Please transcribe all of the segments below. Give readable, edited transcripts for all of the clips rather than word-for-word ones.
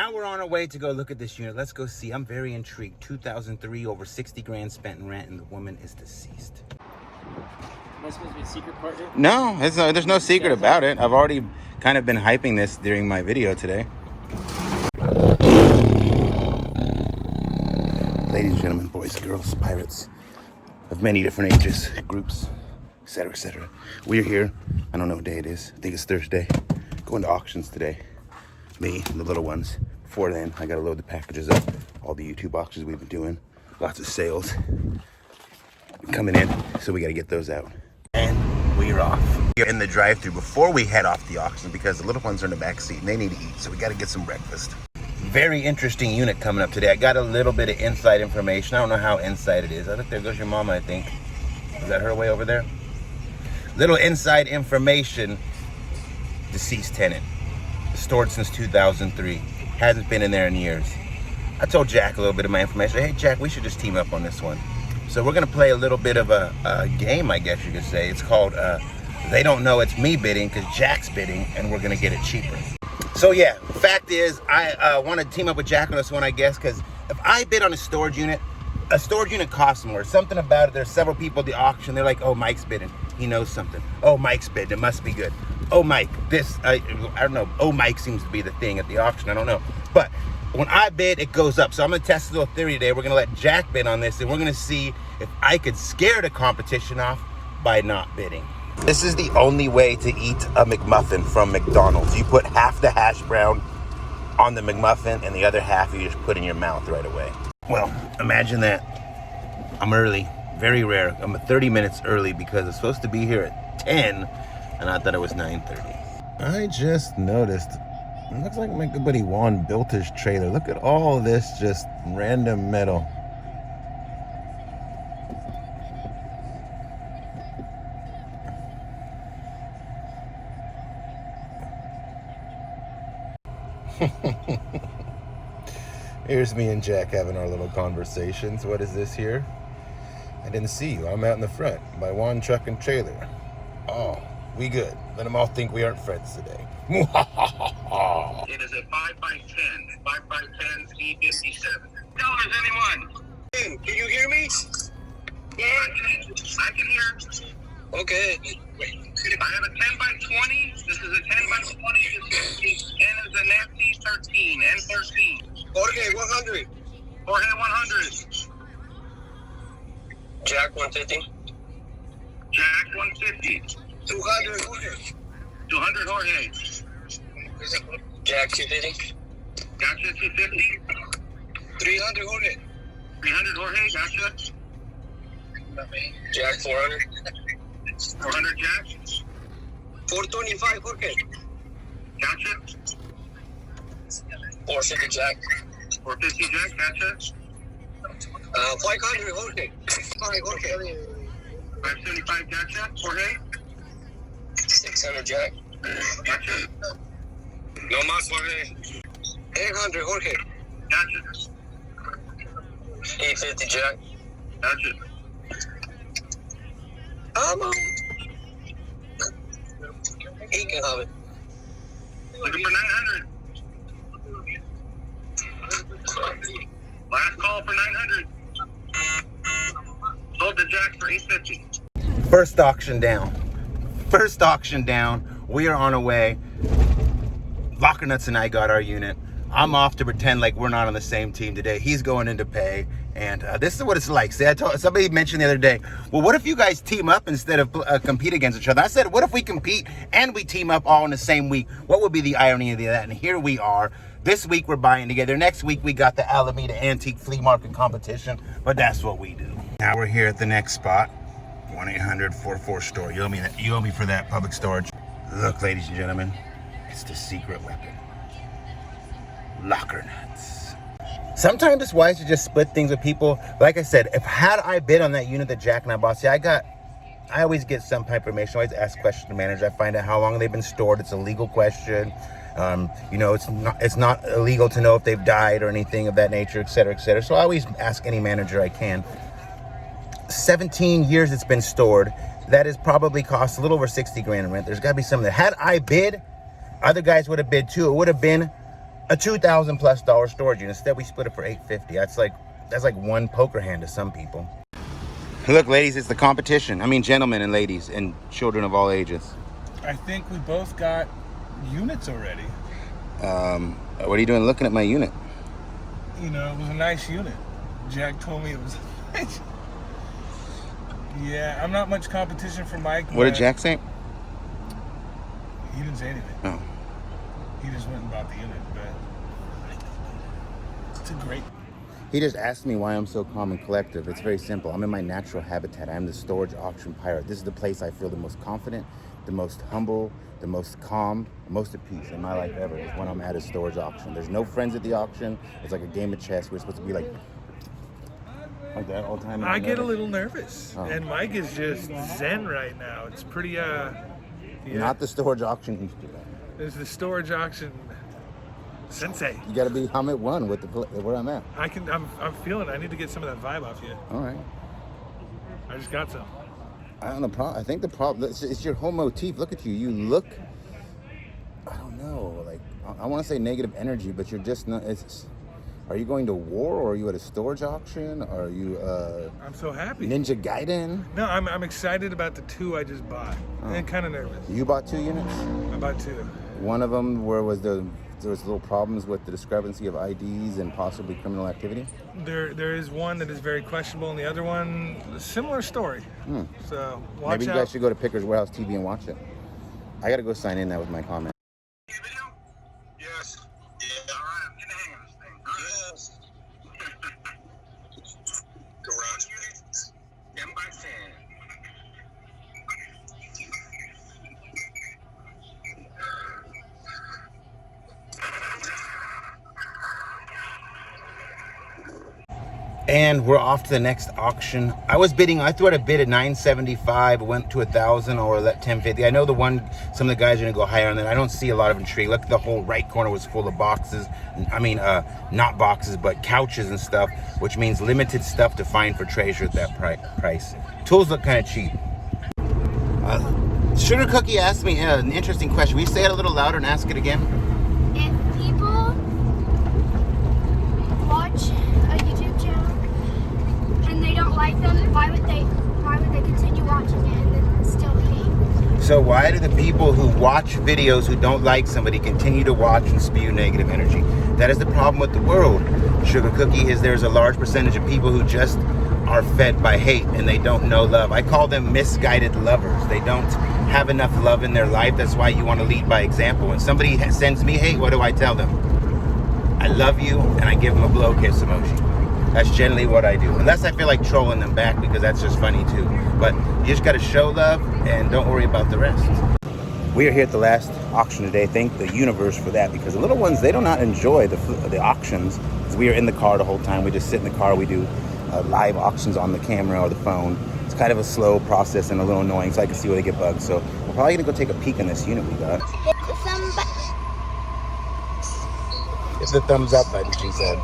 Now we're on our way to go look at this unit. Let's go see. I'm very intrigued. 2003, over 60 grand spent in rent, and the woman is deceased. Am I supposed to be a secret partner? No, there's no secret about it. I've already kind of been hyping this during my video today. Ladies and gentlemen, boys, girls, pirates of many different ages, groups, etc., etc. We're here. I don't know what day it is. I think it's Thursday. Going to auctions today. Me and the little ones. Before then, I gotta load the packages up. All the YouTube auctions we've been doing. Lots of sales coming in, so we gotta get those out. And we're off. We're in the drive-thru before we head off the auction because the little ones are in the back seat and they need to eat, so we gotta get some breakfast. Very interesting unit coming up today. I got a little bit of inside information. I don't know how inside it is. I think there goes your mama, I think. Is that her way over there? Little inside information. Deceased tenant. Stored since 2003. Hasn't been in there in years. I told Jack a little bit of my information. Hey, Jack, we should just team up on this one. So we're going to play a little bit of a game, I guess you could say. It's called They Don't Know It's Me Bidding, because Jack's bidding, and we're going to get it cheaper. So, yeah, fact is, I want to team up with Jack on this one, I guess, because if I bid on a storage unit costs more. Something about it. There's several people at the auction. They're like, oh, Mike's bidding. He knows something. Oh, Mike's bidding. It must be good. Oh, Mike, this, I don't know. Oh, Mike seems to be the thing at the auction. I don't know. But when I bid, it goes up. So I'm going to test a little theory today. We're going to let Jack bid on this, and we're going to see if I could scare the competition off by not bidding. This is the only way to eat a McMuffin from McDonald's. You put half the hash brown on the McMuffin, and the other half you just put in your mouth right away. Well, imagine that. I'm early. Very rare. I'm 30 minutes early because I'm supposed to be here at 10, and I thought it was 9:30. I just noticed, it looks like my good buddy Juan built his trailer. Look at all this just random metal. Here's me and Jack having our little conversations. What is this here? I didn't see you. I'm out in the front by Juan Truck and Trailer. Oh, we good. Let them all think we aren't friends today. It is a 5x10. 5x10 C57. Anyone? Can you hear me? Yeah, I can hear. Okay. I have a 10x20. This is a 10x20. This is N is a Nancy 13. N13. Jorge, 100. Jorge 100. Jack, 150. Jack 150. 200, Jorge. 200 Jorge. Jack, 250. Gotcha 250. 300, Jorge. 300 Jorge. Gotcha. Jack, 400. 400 Jack. 425, Jorge. Gotcha. 450, Jack. 450 Jack. Gotcha. 500, Jorge. Sorry, Jorge. 575 Gotcha. Jorge. 600, Jack. Gotcha. No más, Jorge. 800, Jorge. Gotcha. 850, Jack. Gotcha. He can have it. Looking for 900. Last call for 900. Sold to Jack for 850. First auction down. First auction down. We are on our way. Locker Nuts and I got our unit. I'm off to pretend like we're not on the same team today. He's going in to pay. And this is what it's like. See, somebody mentioned the other day, well, what if you guys team up instead of compete against each other? I said, what if we compete and we team up all in the same week? What would be the irony of that? And here we are. This week we're buying together. Next week we got the Alameda Antique Flea Market competition. But that's what we do. Now we're here at the next spot. 1-800-44-STORE. You owe me for that, public storage. Look, ladies and gentlemen, it's the secret weapon. Locker Nuts. Sometimes it's wise to just split things with people. Like I said, had I bid on that unit that Jack and I bought, see, I always get some type of information. I always ask questions to the manager. I find out how long they've been stored. It's a legal question. You know, it's not illegal to know if they've died or anything of that nature, et cetera, et cetera. So I always ask any manager I can. 17 years it's been stored. That has probably cost a little over 60 grand in rent. There's got to be something that, had I bid, other guys would have bid too. It would have been a $2,000+ storage unit. Instead, we split it for $850. That's like one poker hand to some people. Look, ladies, it's the competition. I mean, gentlemen and ladies and children of all ages. I think we both got units already. What are you doing looking at my unit? You know, it was a nice unit. Jack told me it was nice. Yeah, I'm not much competition for Mike. What did Jack say? He didn't say anything. Oh. He just went and bought the unit, but it's a great. He just asked me why I'm so calm and collective. It's very simple. I'm in my natural habitat. I am the storage auction pirate. This is the place I feel the most confident, the most humble, the most calm, the most at peace in my life ever is when I'm at a storage auction. There's no friends at the auction. It's like a game of chess. We're supposed to be like that all the time. I get a little nervous, Oh. and Mike is just zen right now. It's pretty, yeah. Not the storage auction used to be. There's the storage auction sensei. You got to be hum at one with where I'm at. I'm feeling. I need to get some of that vibe off you. All right. I just got some. I don't know. I think the problem it's your whole motif. Look at you. You look. I don't know. Like I want to say negative energy, but you're just not. Are you going to war, or are you at a storage auction? Are you? I'm so happy. Ninja Gaiden. No, I'm excited about the 2 I just bought, and kind of nervous. You bought 2 units. I bought 2. One of them, there was little problems with the discrepancy of IDs and possibly criminal activity. There is one that is very questionable, and the other one, a similar story. So watch Maybe you out. guys should go to Pickers Warehouse TV and watch it. I got to go sign in now with my comment. Video? Yes. Yeah. All right, I'm getting the hang of this thing. Yes. Garage units. 10 by 10. And we're off to the next auction. I threw out a bid at $975, went to $1,000 or let $1050. I know some of the guys are gonna go higher on that. I don't see a lot of intrigue. Look, the whole right corner was full of boxes. I mean, not boxes, but couches and stuff, which means limited stuff to find for treasure at that price. Tools look kind of cheap. Sugar Cookie asked me an interesting question. Will you say it a little louder and ask it again? If people watch a YouTube channel and they don't like them, why would they continue watching it and then still hate? So why do the people who watch videos who don't like somebody continue to watch and spew negative energy? That is the problem with the world. Sugar Cookie is there's a large percentage of people who just are fed by hate and they don't know love. I call them misguided lovers. They don't have enough love in their life. That's why you want to lead by example. When somebody sends me hate, what do I tell them? I love you, and I give them a blow kiss emoji. That's generally what I do. Unless I feel like trolling them back, because that's just funny too. But you just gotta show love and don't worry about the rest. We are here at the last auction today. Thank the universe for that, because the little ones, they do not enjoy the auctions. Because we are in the car the whole time. We just sit in the car. We do live auctions on the camera or the phone. It's kind of a slow process and a little annoying, so I can see where they get bugged. So we're probably gonna go take a peek in this unit we got. It's the thumbs up button, she said.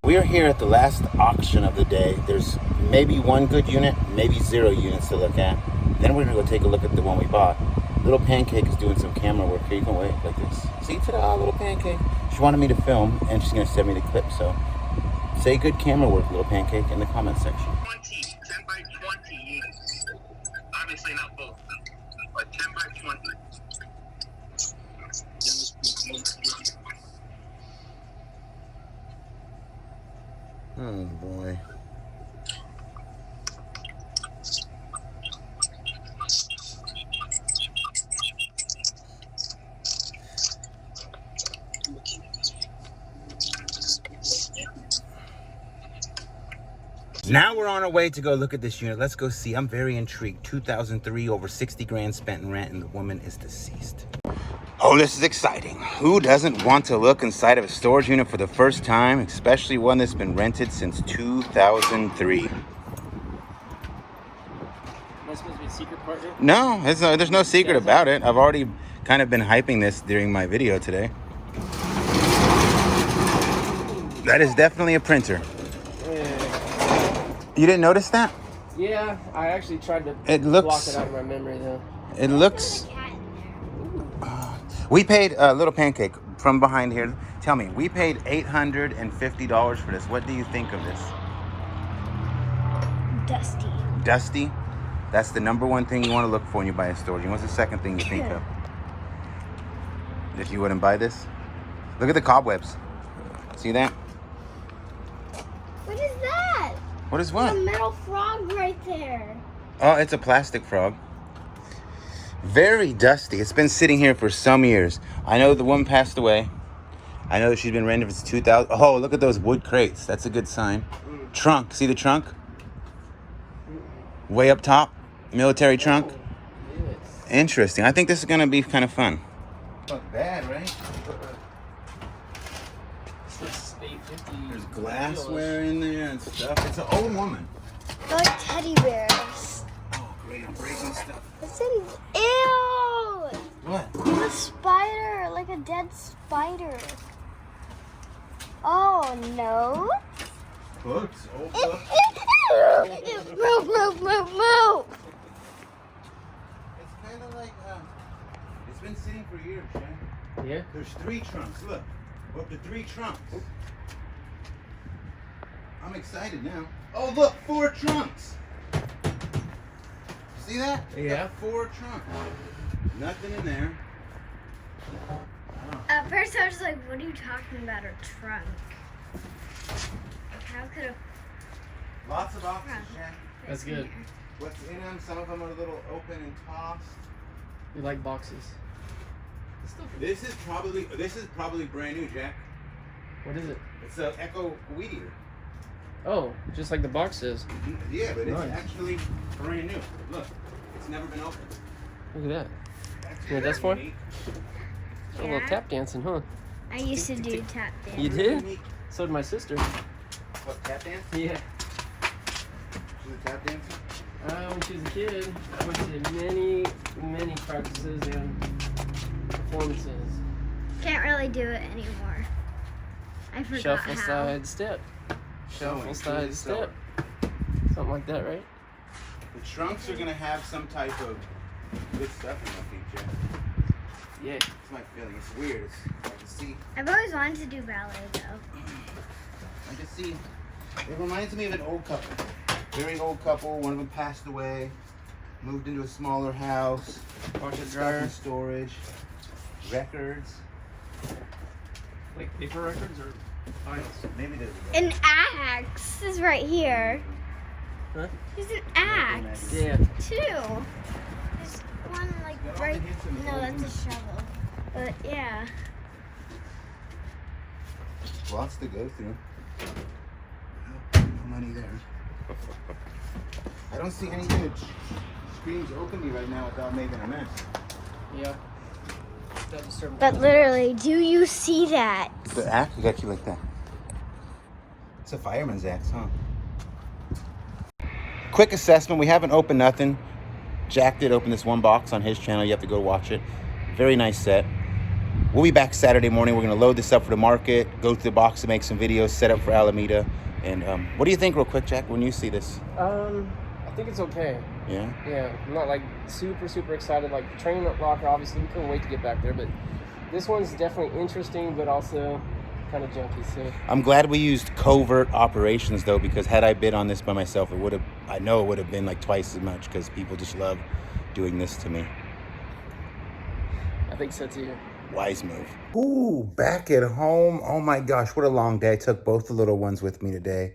We are here at the last auction of the day. There's maybe 1 good unit, maybe 0 units to look at. Then we're gonna go take a look at the one we bought. Little Pancake is doing some camera work here. You can wait like this. See, ta-da, Little Pancake. She wanted me to film, and she's gonna send me the clip. So say good camera work, Little Pancake, in the comment section. 20, 10 by 20 units. Obviously not both, but 10 by 20. Oh boy. Now we're on our way to go look at this unit. Let's go see. I'm very intrigued. 2003, over 60 grand spent in rent, and the woman is deceased. Oh, this is exciting. Who doesn't want to look inside of a storage unit for the first time, especially one that's been rented since 2003? Am I supposed to be a secret partner? No, there's no secret about it. I've already kind of been hyping this during my video today. That is definitely a printer. You didn't notice that? Yeah, I actually tried to block it out of my memory though. It looks... We paid a Little Pancake from behind here. Tell me, we paid $850 for this. What do you think of this? Dusty. Dusty? That's the number one thing you want to look for when you buy a storage. What's the second thing you think of? If you wouldn't buy this? Look at the cobwebs. See that? What is that? What is what? A metal frog right there. Oh, it's a plastic frog. Very dusty. It's been sitting here for some years. I know the woman passed away. I know that she's been rented since 2000. Oh, look at those wood crates. That's a good sign. Trunk. See the trunk? Way up top. Military trunk. Interesting. I think this is going to be kind of fun. Not bad, right? There's glassware in there and stuff. It's an old woman. They're like teddy bears. Oh, great. I'm breaking stuff. It's an ew. What? It's a spider, like a dead spider. Oh no. Books. Old books. Move. It's kind of like, it's been sitting for years, Shane. Yeah. There's 3 trunks. Look. We're up to 3 trunks. I'm excited now. Oh, look. 4 trunks. See that? Yeah. 4 trunks. Nothing in there. At first I was like, what are you talking about, a trunk? Like, how could a Lots of boxes, trunk Shane. That's good. What's in them? Some of them are a little open and tossed. You like boxes? This is probably brand new, Jack. What is it? It's an Echo Weed Eater. Oh, just like the box is. Yeah, but it's Nice. actually brand new. Look, it's never been opened. Look at that. That's Yeah, that's fun. unique. A little tap dancing, huh? I used to do tap dance. You Very did? unique. So did my sister. What, tap dance? Yeah. She's a tap dancer? When she was a kid, I went to many practices and performances. Can't really do it anymore. I forgot Shuffle, how. side, step. Shuffle, Sewing, side, good step. Something like that, right? The trunks are going to have some type of good stuff in them, I think, Jack. Yeah. It's my feeling. It's weird. I can see. I've always wanted to do ballet though. I can see. It reminds me of an old couple. Very old couple. One of them passed away. Moved into a smaller house. Washer Stuff dryer. in storage. Records. Like paper records or files? Maybe there's An axe is right here. Huh? There's an axe. Yeah. Two. There's one like Got all the right. hints in the No, old that's ones. a shovel. But yeah. lots to go through. No money there. I don't see anything that screams openly right now without making a mess. Yeah. That disturbed But literally, do you see that? The axe is actually like that. It's a fireman's axe, huh? Quick assessment. We haven't opened nothing. Jack did open this one box on his channel. You have to go watch it. Very nice set. We'll be back Saturday morning. We're going to load this up for the market, go through the box and make some videos, set up for Alameda. And what do you think real quick, Jack, when you see this? I think it's okay. Yeah? Yeah, I'm not like super excited. Like the train locker, obviously, we couldn't wait to get back there. But this one's definitely interesting, but also kind of junky. So I'm glad we used covert operations, though, because had I bid on this by myself, I know it would have been like twice as much because people just love doing this to me. I think so too. Wise move. Ooh, back at home. Oh my gosh, what a long day. I took both the little ones with me today.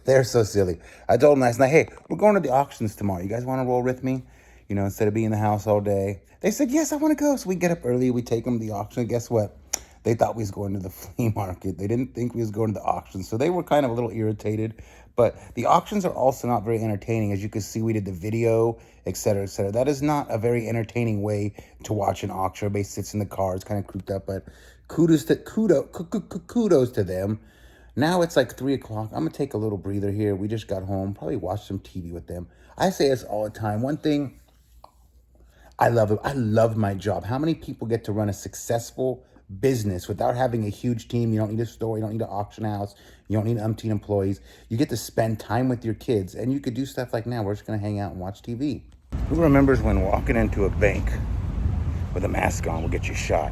They're so silly. I told them last night, hey, we're going to the auctions tomorrow. You guys want to roll with me? You know, instead of being in the house all day. They said, yes, I want to go. So we get up early. We take them to the auction. And guess what? They thought we was going to the flea market. They didn't think we was going to the auction. So they were kind of a little irritated. But the auctions are also not very entertaining. As you can see, we did the video, et cetera, et cetera. That is not a very entertaining way to watch an auction. Everybody sits in the car. It's kind of creeped up. But kudos to them. Now it's like 3 o'clock. I'm going to take a little breather here. We just got home. Probably watch some TV with them. I say this all the time. One thing, I love it. I love my job. How many people get to run a successful business without having a huge team? You don't need a store. You don't need an auction house. You don't need umpteen employees. You get to spend time with your kids. And you could do stuff like now. We're just going to hang out and watch TV. Who remembers when walking into a bank with a mask on will get you shot?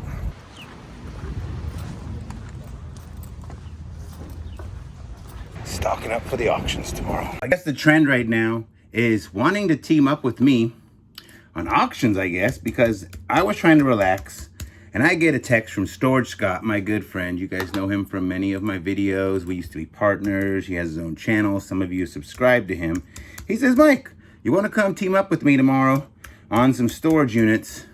stocking up for the auctions tomorrow. I guess the trend right now is wanting to team up with me on auctions, I guess, because I was trying to relax and I get a text from Storage Scott, my good friend. You guys know him from many of my videos. We used to be partners. He has his own channel. Some of you subscribe to him. He says, Mike, you want to come team up with me tomorrow on some storage units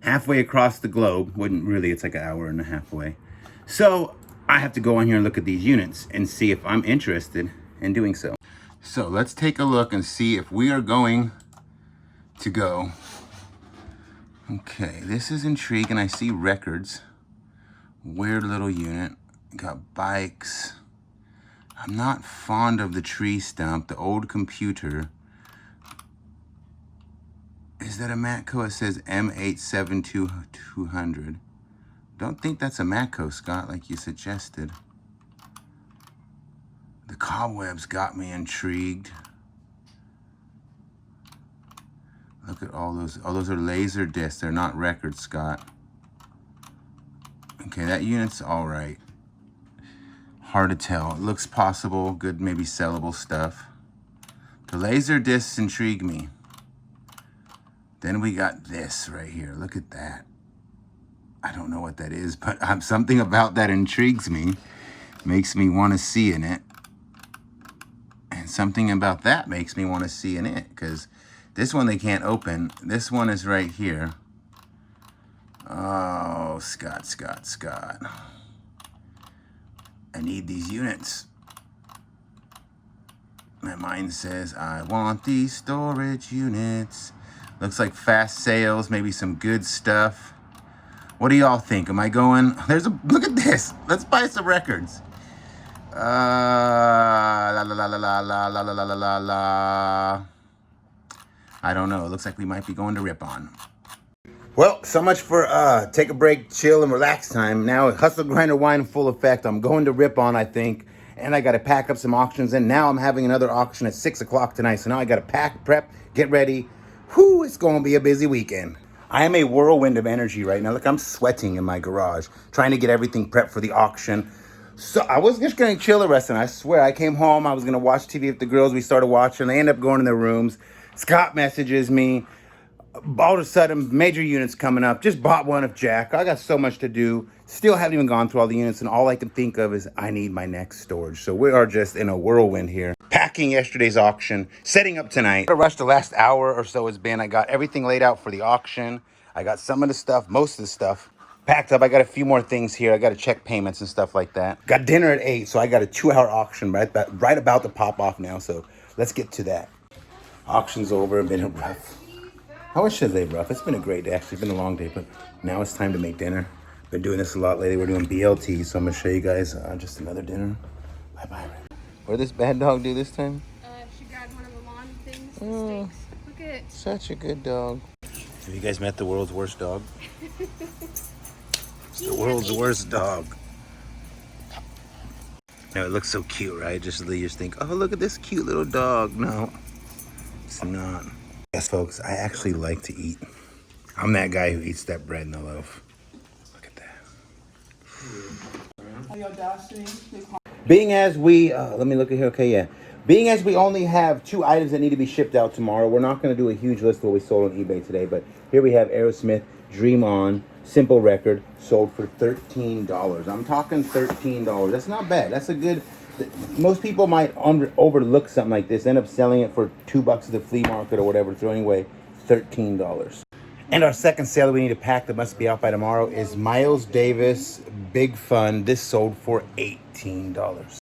halfway across the globe? Wouldn't really, it's like an hour and a half away. So I have to go on here and look at these units and see if I'm interested in doing so. So let's take a look and see if we are going to go. Okay, this is intriguing. I see records. Weird little unit. Got bikes. I'm not fond of the tree stump, the old computer. Is that a Matco? It says M87200. Don't think that's a Matco, Scott, like you suggested. The cobwebs got me intrigued. Look at all those. Oh, those are laser discs. They're not records, Scott. Okay, that unit's all right. Hard to tell. It looks possible. Good, maybe sellable stuff. The laser discs intrigue me. Then we got this right here. Look at that. I don't know what that is, but something about that intrigues me. Makes me want to see in it. And something about that makes me want to see in it. Because this one they can't open. This one is right here. Oh, Scott. I need these units. My mind says, I want these storage units. Looks like fast sales, maybe some good stuff. What do y'all think? Am I going? Look at this. Let's buy some records. La la la la la la la la la la la. I don't know. It looks like we might be going to Rip-On. Well, so much for take a break, chill, and relax time. Now, hustle, grinder, wine in full effect. I'm going to Rip-On, I think. And I got to pack up some auctions. And now I'm having another auction at 6 o'clock tonight. So now I got to pack, prep, get ready. Whew, it's going to be a busy weekend. I am a whirlwind of energy right now. Look, I'm sweating in my garage, trying to get everything prepped for the auction. So I was just going to chill the rest of it. I swear, I came home. I was going to watch TV with the girls. We started watching. They end up going in their rooms. Scott messages me. All of a sudden, major units coming up. Just bought one of Jack. I got so much to do. Still haven't even gone through all the units, and all I can think of is I need my next storage. So we are just in a whirlwind here. Packing yesterday's auction, setting up tonight. I rushed the last hour or so has been. I got everything laid out for the auction. I got some of the stuff, most of the stuff packed up. I got a few more things here. I got to check payments and stuff like that. Got dinner at 8, so I got a 2-hour auction right about to pop off now. So let's get to that. Auction's over. Been rough. How much should they rough? It's been a great day. Actually, it's been a long day, but now it's time to make dinner. Been doing this a lot lately. We're doing BLT, so I'm gonna show you guys just another dinner. Bye-bye. What did this bad dog do this time? She grabbed one of the lawn things. Oh, Look at it. such a good dog. Have you guys met the world's worst dog? It's the world's worst dog. Now it looks so cute, right? You just think, oh, look at this cute little dog. No, it's not. Yes, folks, I actually like to eat. I'm that guy who eats that bread in the loaf. Look at that. Being as we, let me look at here. Okay, yeah. Being as we only have 2 items that need to be shipped out tomorrow, we're not going to do a huge list of what we sold on eBay today. But here we have Aerosmith Dream On Simple Record, sold for $13. I'm talking $13. That's not bad. That's a good. Most people might overlook something like this, end up selling it for $2 at the flea market or whatever, throwing away $13. And our second sale we need to pack that must be out by tomorrow is Miles Davis Big Fun. This sold for $18.